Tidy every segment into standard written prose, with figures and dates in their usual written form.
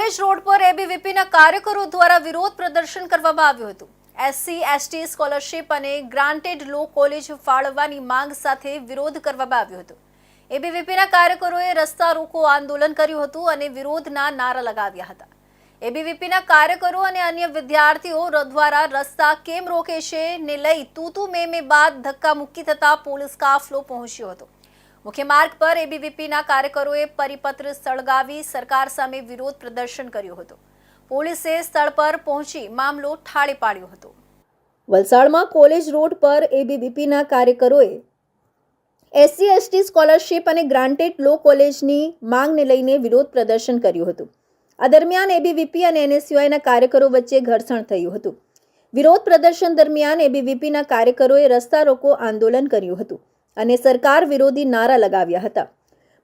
College road પર એબીવીપીના કાર્યકરો દ્વારા વિરોધ પ્રદર્શન કરવામાં આવ્યું હતું। SC/ST સ્કોલરશિપ અને ગ્રાન્ટેડ લો કોલેજ ફાળવવાની માંગ સાથે વિરોધ કરવામાં આવ્યો હતો। એબીવીપીના કાર્યકરોએ રસ્તા રોકો આંદોલન કર્યું હતું અને વિરોધના નારા લગાવ્યા હતા। એબીવીપીના કાર્યકરો અને અન્ય વિદ્યાર્થીઓ દ્વારા રસ્તા કેમ રોકે છે ને લઈ તૂતુ મેમે બાદ ધક્કામુક્કી થતા પોલીસ કાફલો પહોંચ્યો હતો। મુખ્ય માર્ગ પર એબીવીપીના કાર્યકરોએ પરિપત્ર સળગાવી સરકાર સામે વિરોધ પ્રદર્શન કર્યું હતું। પોલીસે સ્થળ પર પહોંચી મામલો ઠાળે પાડ્યો હતો। વલસાડમાં કોલેજ રોડ પર એબીવીપીના કાર્યકરોએ SC/ST સ્કોલરશિપ અને ગ્રાન્ટેડ લો કોલેજની માંગને લઈને વિરોધ પ્રદર્શન કર્યું હતું। આ દરમિયાન એબીવીપી અને NSUIના કાર્યકરો વચ્ચે ઘર્ષણ થયું હતું। વિરોધ પ્રદર્શન દરમિયાન એબીવીપીના કાર્યકરોએ રસ્તા રોકો આંદોલન કર્યું હતું અને સરકાર વિરોધી નારા લગાવ્યા હતા।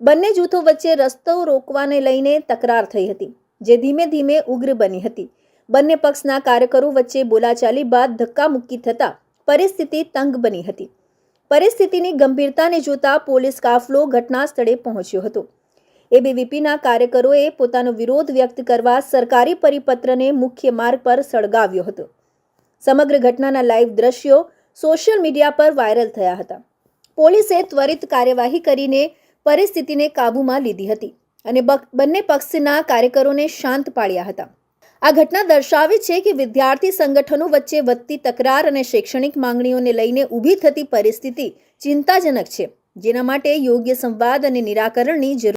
બંને જૂથો વચ્ચે રસ્તો રોકવાને લઈને તકરાર થઈ હતી, જે ધીમે ધીમે ઉગ્ર બની હતી। બંને પક્ષના કાર્યકરો વચ્ચે બોલાચાલી બાદ ધક્કામુક્કી થતા પરિસ્થિતિ તંગ બની હતી। પરિસ્થિતિની ગંભીરતાને જોતા પોલીસ કાફલો ઘટના સ્થળે પહોંચ્યો હતો। એબીવીપીના કાર્યકરોએ પોતાનો વિરોધ વ્યક્ત કરવા સરકારી પરિપત્રને મુખ્ય માર્ગ પર સળગાવ્યો હતો। સમગ્ર ઘટનાના લાઈવ દ્રશ્યો સોશિયલ મીડિયા પર વાયરલ થયા હતા। પોલીસે ત્વરિત કાર્યવાહી કરીને પરિસ્થિતિને કાબૂમાં લીધી હતી અને બંને પક્ષના કાર્યકરોને શાંત પાડ્યા હતા। આ ઘટના દર્શાવે છે કે વિદ્યાર્થી સંગઠનો વચ્ચે વધતી તકરાર અને શૈક્ષણિક માંગણીઓને લઈને ઊભી થતી પરિસ્થિતિ ચિંતાજનક છે, જેના માટે યોગ્ય સંવાદ અને નિરાકરણની જરૂર